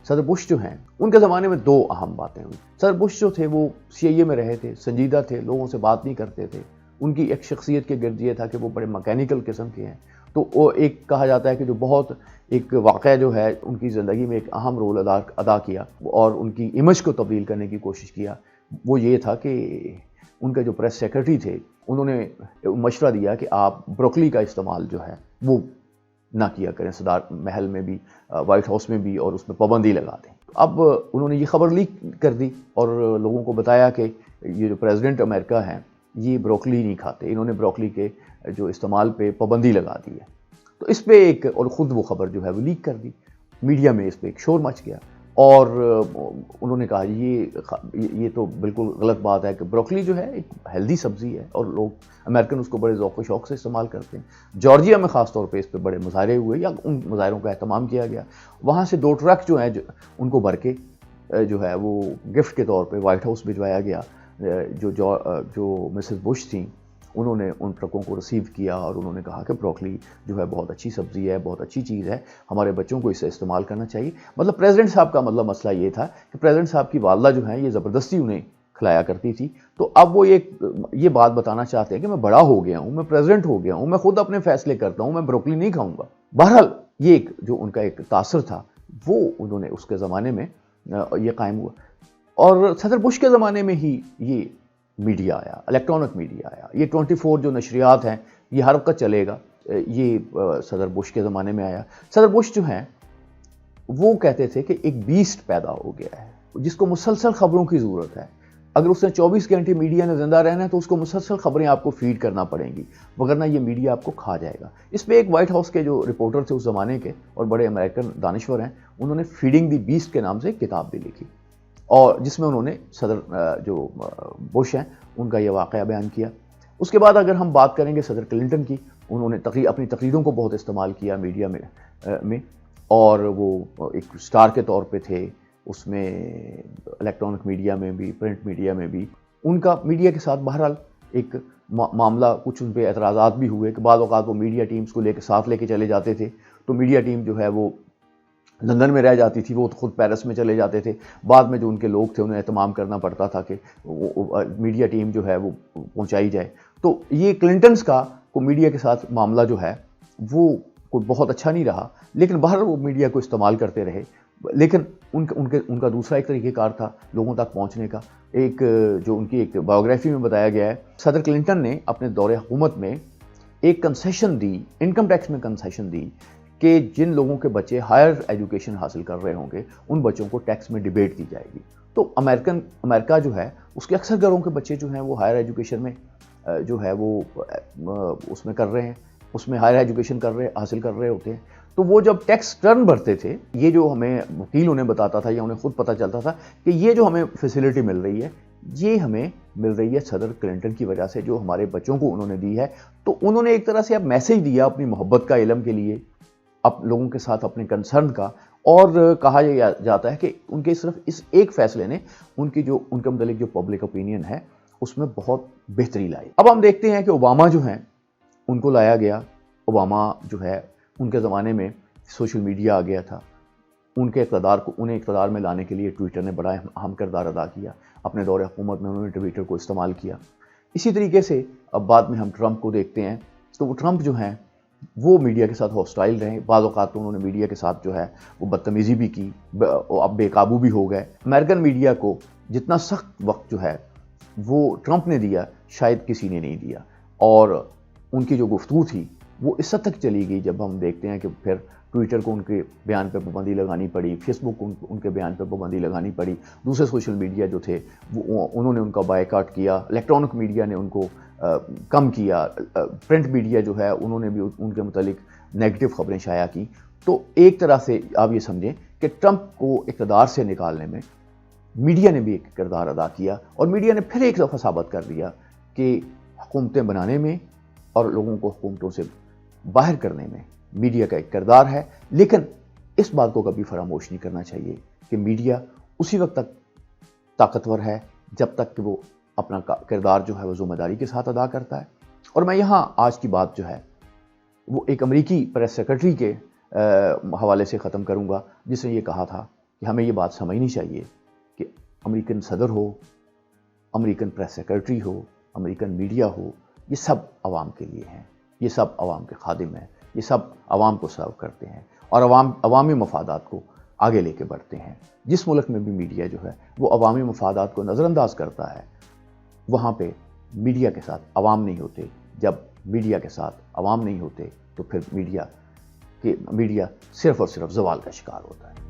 صدر بش جو ہیں ان کے زمانے میں دو اہم باتیں ہوئی. صدر بش جو تھے وہ CIA میں رہے تھے، سنجیدہ تھے، لوگوں سے بات نہیں کرتے تھے. ان کی ایک شخصیت کے گرد یہ تھا کہ وہ بڑے مکینیکل قسم کے ہیں. تو وہ ایک کہا جاتا ہے کہ جو بہت ایک واقعہ جو ہے ان کی زندگی میں ایک اہم رول ادا کیا اور ان کی امیج کو تبدیل کرنے کی کوشش کیا، وہ یہ تھا کہ ان کے جو پریس سیکرٹری تھے انہوں نے مشورہ دیا کہ آپ بروکلی کا استعمال جو ہے وہ نہ کیا کریں، صدر محل میں بھی، وائٹ ہاؤس میں بھی، اور اس میں پابندی لگا دیں. اب انہوں نے یہ خبر لیک کر دی اور لوگوں کو بتایا کہ یہ جو پریزیڈنٹ امریکہ ہیں یہ بروکلی نہیں کھاتے، انہوں نے بروکلی کے جو استعمال پہ پابندی لگا دی ہے. تو اس پہ ایک اور خود وہ خبر جو ہے وہ لیک کر دی میڈیا میں، اس پہ ایک شور مچ گیا اور انہوں نے کہا یہ تو بالکل غلط بات ہے کہ بروکلی جو ہے ایک ہیلدی سبزی ہے اور لوگ امریکن اس کو بڑے ذوق و شوق سے استعمال کرتے ہیں. جارجیا میں خاص طور پہ اس پہ بڑے مظاہرے ہوئے یا ان مظاہروں کا اہتمام کیا گیا. وہاں سے 2 ٹرک جو ہیں ان کو بھر کے جو ہے وہ گفٹ کے طور پہ وائٹ ہاؤس بھجوایا گیا. جو مسز بش تھیں انہوں نے ان ٹرکوں کو ریسیو کیا اور انہوں نے کہا کہ بروکلی جو ہے بہت اچھی سبزی ہے، بہت اچھی چیز ہے، ہمارے بچوں کو اسے استعمال کرنا چاہیے. مطلب پریزیڈنٹ صاحب کا مسئلہ یہ تھا کہ پریزیڈنٹ صاحب کی والدہ جو ہیں یہ زبردستی انہیں کھلایا کرتی تھی. تو اب وہ یہ بات بتانا چاہتے ہیں کہ میں بڑا ہو گیا ہوں، میں پریزیڈنٹ ہو گیا ہوں، میں خود اپنے فیصلے کرتا ہوں، میں بروکلی نہیں کھاؤں گا. بہرحال یہ ایک جو ان کا ایک تاثر تھا وہ انہوں نے اس کے زمانے میں یہ قائم ہوا. اور صدر بش کے زمانے میں ہی یہ میڈیا آیا، الیکٹرانک میڈیا آیا. یہ 24 جو نشریات ہیں یہ ہر وقت چلے گا، یہ صدر بش کے زمانے میں آیا. صدر بش جو ہیں وہ کہتے تھے کہ ایک بیسٹ پیدا ہو گیا ہے جس کو مسلسل خبروں کی ضرورت ہے. اگر اس نے 24 گھنٹے میڈیا نے زندہ رہنا ہے تو اس کو مسلسل خبریں آپ کو فیڈ کرنا پڑیں گی، وگرنہ یہ میڈیا آپ کو کھا جائے گا. اس پہ ایک وائٹ ہاؤس کے جو رپورٹر تھے اس زمانے کے اور بڑے امریکن دانشور ہیں، انہوں نے فیڈنگ دی بیسٹ کے نام سے ایک کتاب بھی لکھی اور جس میں انہوں نے صدر جو بش ہیں ان کا یہ واقعہ بیان کیا. اس کے بعد اگر ہم بات کریں گے صدر کلنٹن کی، انہوں نے اپنی تقریروں کو بہت استعمال کیا میڈیا میں اور وہ ایک سٹار کے طور پہ تھے اس میں، الیکٹرانک میڈیا میں بھی، پرنٹ میڈیا میں بھی. ان کا میڈیا کے ساتھ بہرحال ایک معاملہ، کچھ ان پہ اعتراضات بھی ہوئے کہ بعض اوقات وہ میڈیا ٹیمز کو ساتھ لے کے چلے جاتے تھے تو میڈیا ٹیم جو ہے وہ لندن میں رہ جاتی تھی، وہ خود پیرس میں چلے جاتے تھے. بعد میں جو ان کے لوگ تھے انہیں اہتمام کرنا پڑتا تھا کہ میڈیا ٹیم جو ہے وہ پہنچائی جائے. تو یہ کلنٹنز کا میڈیا کے ساتھ معاملہ جو ہے وہ کوئی بہت اچھا نہیں رہا، لیکن باہر وہ میڈیا کو استعمال کرتے رہے. لیکن ان کا دوسرا ایک طریقہ کار تھا لوگوں تک پہنچنے کا. ایک جو ان کی ایک بایوگرافی میں بتایا گیا ہے، صدر کلنٹن نے اپنے دور حکومت میں ایک کنسیشن دی، انکم ٹیکس میں کنسیشن دی کہ جن لوگوں کے بچے ہائر ایجوکیشن حاصل کر رہے ہوں گے ان بچوں کو ٹیکس میں ڈیبیٹ دی جائے گی. تو امریکہ جو ہے اس کے اکثر گھروں کے بچے جو ہیں وہ ہائر ایجوکیشن میں جو ہے وہ اس میں کر رہے ہیں، اس میں ہائر ایجوکیشن حاصل کر رہے ہوتے ہیں. تو وہ جب ٹیکس ٹرن بھرتے تھے، یہ جو ہمیں وکیل انہیں بتاتا تھا یا انہیں خود پتہ چلتا تھا کہ یہ جو ہمیں فیسلٹی مل رہی ہے یہ ہمیں مل رہی ہے صدر کلنٹن کی وجہ سے، جو ہمارے بچوں کو انہوں نے دی ہے. تو انہوں نے ایک طرح سے اب میسج دیا اپنی محبت کا علم کے لیے، لوگوں کے ساتھ اپنے کنسرن کا. اور کہا جاتا ہے کہ ان کے صرف اس ایک فیصلے نے ان کے متعلق جو پبلک اوپینین ہے اس میں بہت بہتری لائی. اب ہم دیکھتے ہیں کہ اوباما جو ہیں ان کو لایا گیا. اوباما جو ہے ان کے زمانے میں سوشل میڈیا آ گیا تھا، انہیں اقتدار میں لانے کے لیے ٹویٹر نے بڑا اہم کردار ادا کیا. اپنے دور حکومت میں انہوں نے ٹویٹر کو استعمال کیا. اسی طریقے سے اب بعد میں ہم ٹرمپ کو دیکھتے ہیں تو وہ ٹرمپ جو ہیں وہ میڈیا کے ساتھ ہاسٹائل رہے. بعض اوقات تو انہوں نے میڈیا کے ساتھ جو ہے وہ بدتمیزی بھی کی، اب بے قابو بھی ہو گئے. امریکن میڈیا کو جتنا سخت وقت جو ہے وہ ٹرمپ نے دیا شاید کسی نے نہیں دیا، اور ان کی جو گفتگو تھی وہ اس حد تک چلی گئی جب ہم دیکھتے ہیں کہ پھر ٹویٹر کو ان کے بیان پہ پابندی لگانی پڑی، فیس بک کو ان کے بیان پہ پابندی لگانی پڑی، دوسرے سوشل میڈیا جو تھے انہوں نے ان کا بائیکاٹ کیا، الیکٹرانک میڈیا نے ان کو کم کیا، پرنٹ میڈیا جو ہے انہوں نے بھی ان کے متعلق نیگیٹو خبریں شائع کی. تو ایک طرح سے آپ یہ سمجھیں کہ ٹرمپ کو اقتدار سے نکالنے میں میڈیا نے بھی ایک کردار ادا کیا، اور میڈیا نے پھر ایک دفعہ ثابت کر دیا کہ حکومتیں بنانے میں اور لوگوں کو حکومتوں سے باہر کرنے میں میڈیا کا ایک کردار ہے. لیکن اس بات کو کبھی فراموش نہیں کرنا چاہیے کہ میڈیا اسی وقت تک طاقتور ہے جب تک کہ وہ اپنا کردار جو ہے وہ ذمہ داری کے ساتھ ادا کرتا ہے. اور میں یہاں آج کی بات جو ہے وہ ایک امریکی پریس سیکرٹری کے حوالے سے ختم کروں گا جس نے یہ کہا تھا کہ ہمیں یہ بات سمجھنی چاہیے کہ امریکن صدر ہو، امریکن پریس سیکرٹری ہو، امریکن میڈیا ہو، یہ سب عوام کے لیے ہیں، یہ سب عوام کے خادم ہیں، یہ سب عوام کو سرو کرتے ہیں اور عوامی مفادات کو آگے لے کے بڑھتے ہیں۔ جس ملک میں بھی میڈیا جو ہے وہ عوامی مفادات کو نظر انداز کرتا ہے، وہاں پہ میڈیا کے ساتھ عوام نہیں ہوتے۔ جب میڈیا کے ساتھ عوام نہیں ہوتے تو پھر میڈیا صرف اور صرف زوال کا شکار ہوتا ہے۔